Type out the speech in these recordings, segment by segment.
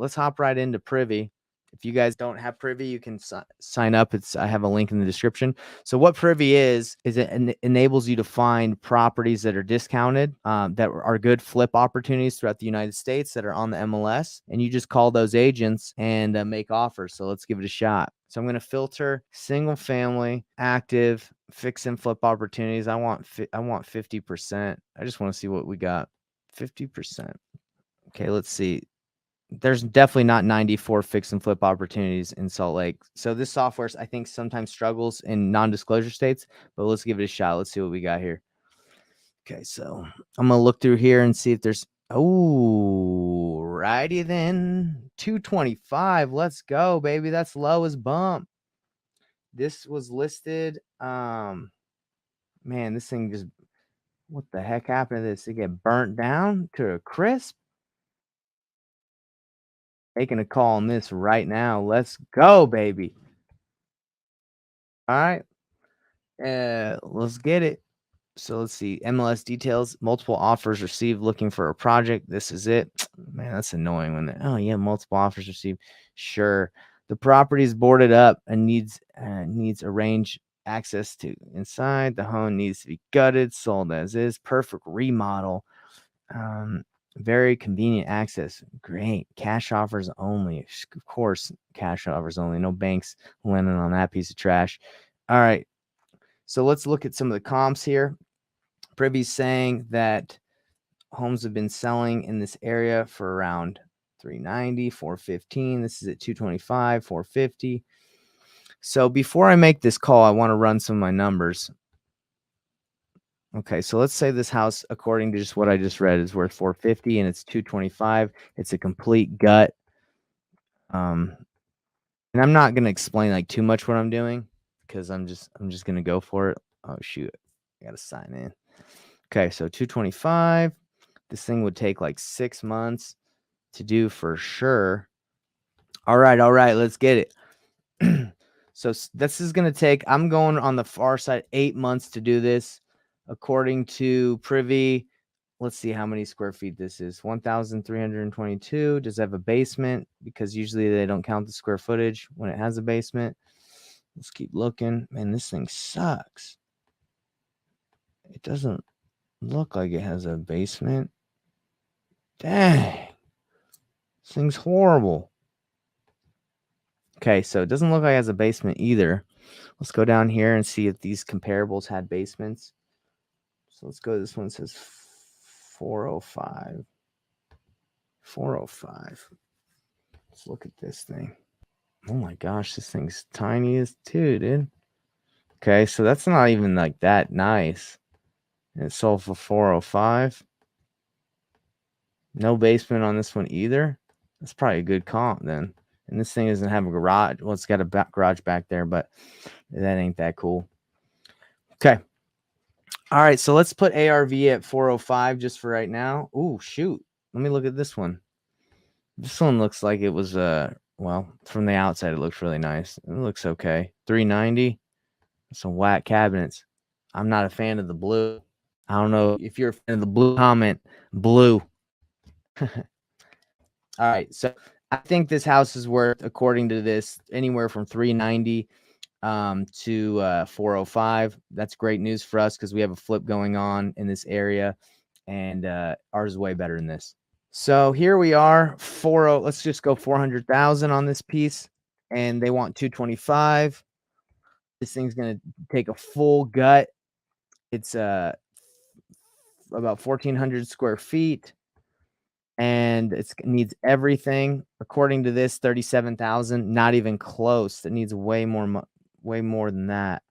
let's hop right into Privy. If you guys don't have Privy, you can sign up. I have a link in the description. So what Privy is it enables you to find properties that are discounted, that are good flip opportunities throughout the United States that are on the MLS, and you just call those agents and make offers. So let's give it a shot. So I'm going to filter single family, active, fix and flip opportunities. I want 50%. I just want to see what we got. 50%. Okay, let's see. There's definitely not 94 fix and flip opportunities in Salt Lake. So this software, I think, sometimes struggles in non-disclosure states, but let's give it a shot. Let's see what we got here. Okay, so I'm going to look through here and see if there's, oh, righty then. 225. Let's go, baby. That's low as bump. This was listed. Man, this thing just, what the heck happened to this? It get burnt down to a crisp. Making a call on this right now. Let's go, baby. All right. Let's get it. So let's see. MLS details. Multiple offers received looking for a project. This is it. Man, that's annoying when oh yeah, multiple offers received. Sure. The property is boarded up and needs arranged access to inside. The home needs to be gutted, sold as is. Perfect remodel. Very convenient access. Great. Cash offers only. Of course, cash offers only. No banks lending on that piece of trash. All right. So let's look at some of the comps here. Privy's saying that homes have been selling in this area for around 390, 415. This is at 225, 450. So before I make this call, I want to run some of my numbers. Okay, so let's say this house, according to just what I just read, is worth 450 and it's 225. It's a complete gut. And I'm not going to explain like too much what I'm doing because I'm just going to go for it. Oh shoot. I got to sign in. Okay, so 225. This thing would take like 6 months to do for sure. All right, let's get it. So this is going to take, I'm going on the far side, 8 months to do this. According to Privy, let's see how many square feet this is. 1,322. Does it have a basement? Because usually they don't count the square footage when it has a basement. Let's keep looking. Man, this thing sucks. It doesn't look like it has a basement. Dang. This thing's horrible. Okay, so it doesn't look like it has a basement either. Let's go down here and see if these comparables had basements. So let's go. This one says 405. 405. Let's look at this thing. Oh my gosh, this thing's tiny as too, dude. Okay, so that's not even like that nice. And it sold for 405. No basement on this one either. That's probably a good comp then. And this thing doesn't have a garage. Well, it's got a garage back there, but that ain't that cool. Okay. All right, so let's put ARV at 405 just for right now. Ooh, shoot. Let me look at this one. This one looks like it was, well, from the outside, it looks really nice. It looks okay. 390. Some whack cabinets. I'm not a fan of the blue. I don't know if you're a fan of the blue. Comment blue. All right, so I think this house is worth, according to this, anywhere from 390 to 405. That's great news for us because we have a flip going on in this area, and ours is way better than this. So here we are, let's just go 400,000 on this piece, and they want 225. This thing's gonna take a full gut. It's about 1,400 square feet. And it needs everything. According to this, 37,000, not even close. It needs way more than that.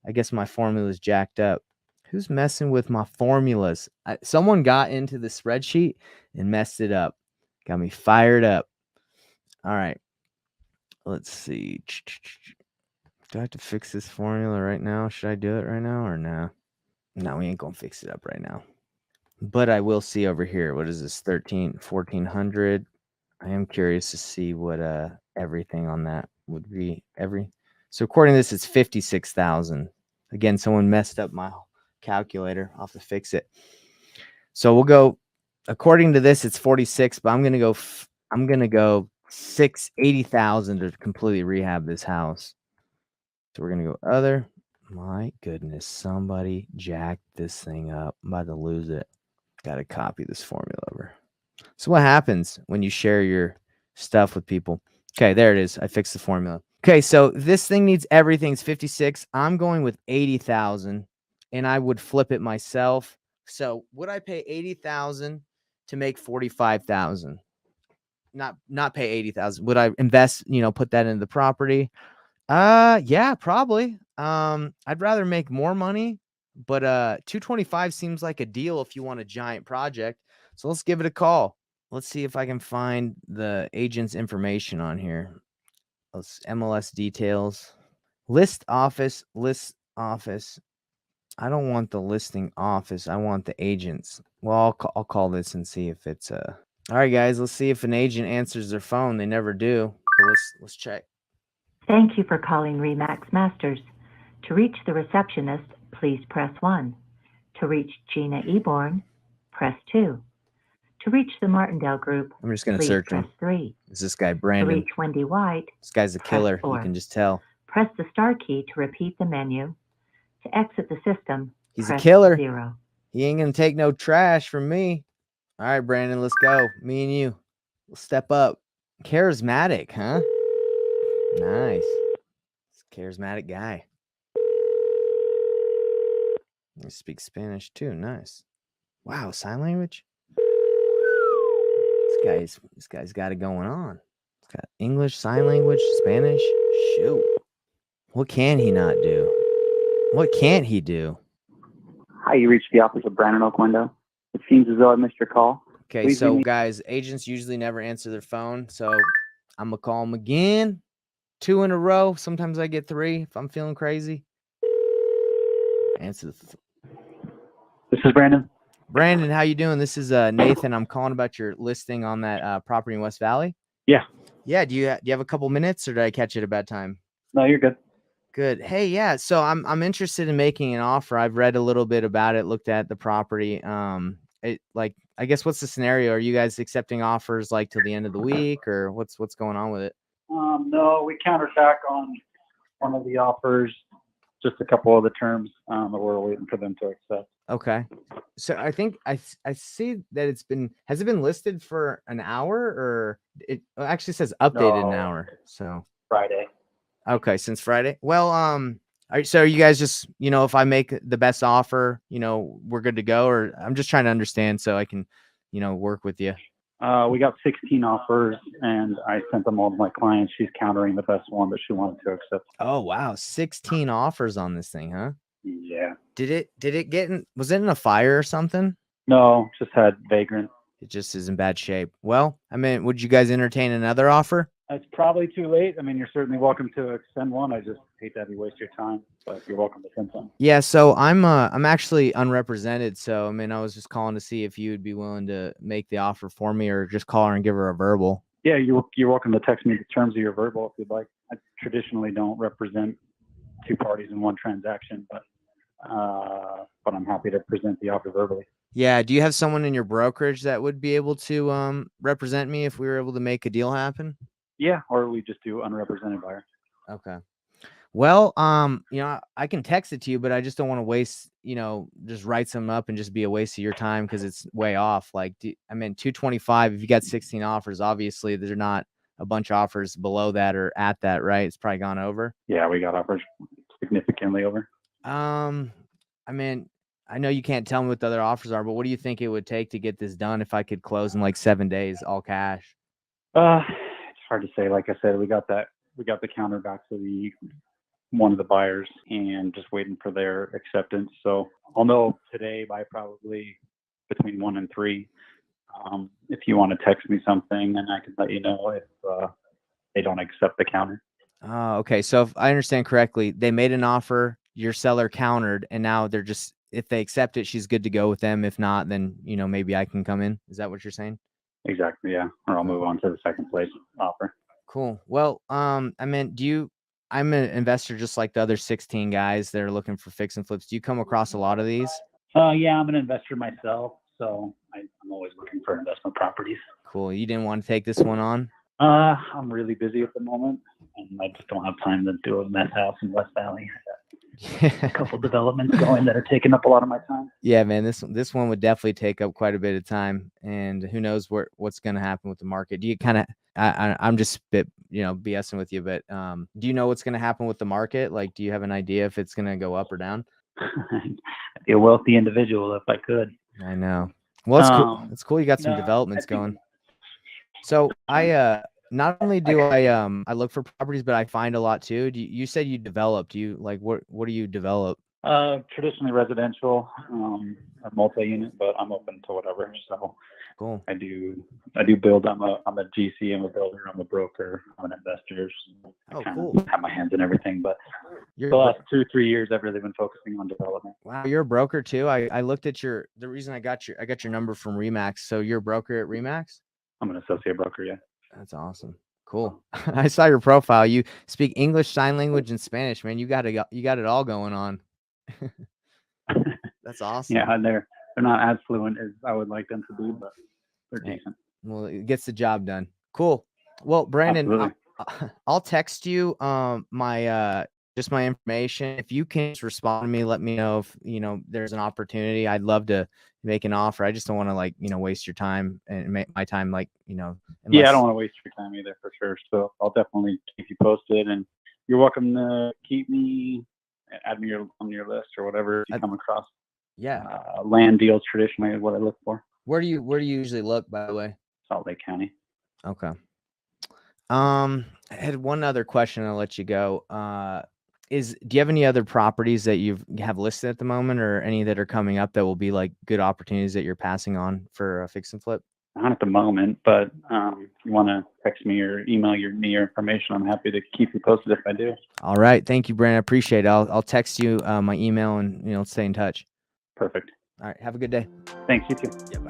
I guess my formula is jacked up. Who's messing with my formulas? Someone got into the spreadsheet and messed it up. Got me fired up. All right. Let's see. Do I have to fix this formula right now? Should I do it right now or no? No, we ain't going to fix it up right now. But I will see over here. What is this? 1,400. I am curious to see what everything on that would be. So according to this, it's 56,000. Again, someone messed up my calculator. I'll have to fix it. So we'll go. According to this, it's 46, but I'm going to go I'm gonna go 80,000 to completely rehab this house. So we're gonna go other. My goodness, somebody jacked this thing up. I'm about to lose it. Gotta copy this formula over. So what happens when you share your stuff with people? Okay, there it is. I fixed the formula. Okay, so this thing needs everything. It's 56. I'm going with 80,000, and I would flip it myself. So would I pay 80,000 to make 45,000? Not pay 80,000. Would I invest, put that into the property? Yeah, probably. I'd rather make more money, but 225 seems like a deal if you want a giant project. So let's give it a call. Let's see if I can find the agent's information on here. Let's MLS details. List office. I don't want the listing office. I want the agents. Well, I'll call this and see if it's all right, guys. Let's see if an agent answers their phone. They never do. But let's check. Thank you for calling Remax Masters. To reach the receptionist, please press 1. To reach Gina Eborn, press 2. To reach the Martindale Group, I'm just gonna please search press him. 3. Is this guy To Brandon? reach Wendy White, This guy's a press killer. You 4. can just tell. Press the star key to repeat the menu. To exit the system, He's a press killer. 0. He ain't gonna take no trash from me. All right, Brandon, let's go. Me and you. We'll step up. Charismatic, huh? Nice. It's a charismatic guy. He speaks Spanish too. Nice. Wow, sign language. This guy's got it going on. He's got English, sign language, Spanish. Shoot. What can he not do? What can't he do? Hi, you reached the office of Brandon Oquendo. It seems as though I missed your call. Okay, Please so leave me- guys, agents usually never answer their phone, so I'm gonna call them again. 2 in a row. Sometimes I get 3 if I'm feeling crazy. Answer the This is Brandon. Brandon, how you doing? This is Nathan. I'm calling about your listing on that property in West Valley. Yeah. Yeah. Do you have a couple minutes, or did I catch it at a bad time? No, you're good. Good. Hey, yeah. So I'm interested in making an offer. I've read a little bit about it, looked at the property. I guess what's the scenario? Are you guys accepting offers like till the end of the week, or what's going on with it? No, we countertack on one of the offers, just a couple of the terms that we're waiting for them to accept. Okay. So I think I see that has it been listed for an hour, or it actually says updated an hour. So Friday. okay, since Friday. Well, so are you guys just, if I make the best offer, we're good to go, or I'm just trying to understand so I can, work with you. We got 16 offers, and I sent them all to my client. She's countering the best one that she wanted to accept. Oh, wow. 16 offers on this thing, huh? Yeah. Did it was it in a fire or something? No, just had vagrant. It just is in bad shape. Well, I mean, would you guys entertain another offer? It's probably too late. I mean, you're certainly welcome to extend one. I just hate to have you waste your time, but you're welcome to send some. Yeah, so I'm actually unrepresented, so I mean, I was just calling to see if you would be willing to make the offer for me, or just call her and give her a verbal. Yeah, you're welcome to text me the terms of your verbal if you'd like. I traditionally don't represent two parties in one transaction, but I'm happy to present the offer verbally. Yeah, do you have someone in your brokerage that would be able to represent me if we were able to make a deal happen? Yeah, or we just do unrepresented buyer. Okay. Well, I can text it to you, but I just don't want to waste, just write some up and just be a waste of your time because it's way off. Like, 225, if you got 16 offers, obviously there's not a bunch of offers below that or at that, right? It's probably gone over. Yeah, we got offers significantly over. I know you can't tell me what the other offers are, but what do you think it would take to get this done if I could close in like 7 days, all cash? It's hard to say. Like I said, we got the counter back to one of the buyers and just waiting for their acceptance. So I'll know today by probably between 1 and 3. If you want to text me something, and I can let you know if they don't accept the counter. Okay. So if I understand correctly, they made an offer, your seller countered, and now they're just, if they accept it, she's good to go with them. If not, then, maybe I can come in. Is that what you're saying? Exactly. Yeah. Or I'll move on to the second place offer. Cool. Well, I'm an investor just like the other 16 guys that are looking for fix and flips. Do you come across a lot of these? Yeah, I'm an investor myself, so I'm always looking for investment properties. Cool. You didn't want to take this one on? I'm really busy at the moment, and I just don't have time to do a mess house in West Valley. A couple developments going that are taking up a lot of my time. Yeah, man, this one would definitely take up quite a bit of time, and who knows what's going to happen with the market. Do you kind of I'm just BSing with you, but do you know what's going to happen with the market? Like, do you have an idea if it's going to go up or down? I'd be a wealthy individual if I could. I know. Well, it's cool. It's cool you got some No, developments I think- going. So I not only do I look for properties, but I find a lot too. You said you develop. Do you like what do you develop? Traditionally residential, or multi-unit, but I'm open to whatever. So Cool. I do build. I'm a GC. I'm a builder. I'm a broker. I'm an investor. So Oh, I kind cool. of have my hands in everything. But You're the last 2-3 years, I've really been focusing on development. wow, you're a broker too. I looked at the reason I got your number from Remax. So you're a broker at Remax? I'm an associate broker. Yeah. That's awesome. Cool. I saw your profile. You speak English, sign language, and Spanish, man. You got it all going on. That's awesome. Yeah, they're not as fluent as I would like them to be, but they're Yeah. decent. Well, it gets the job done. Cool. Well, Brandon, I'll text you my just my information. If you can just respond to me, let me know if there's an opportunity. I'd love to make an offer. I just don't want to waste your time and make my time Yeah, I don't want to waste your time either, for sure. So I'll definitely keep you posted, and you're welcome to add me on your list or whatever if you come across. Yeah. Land deals traditionally is what I look for. Where do you usually look, by the way? Salt Lake County. Okay. I had one other question. I'll let you go. Do you have any other properties that you have listed at the moment, or any that are coming up that will be like good opportunities that you're passing on for a fix and flip? Not at the moment, but if you want to text me or email me your information, I'm happy to keep you posted if I do. All right. Thank you, Brandon. I appreciate it. I'll text you my email and stay in touch. Perfect. All right. Have a good day. Thanks, you too. Yeah, bye.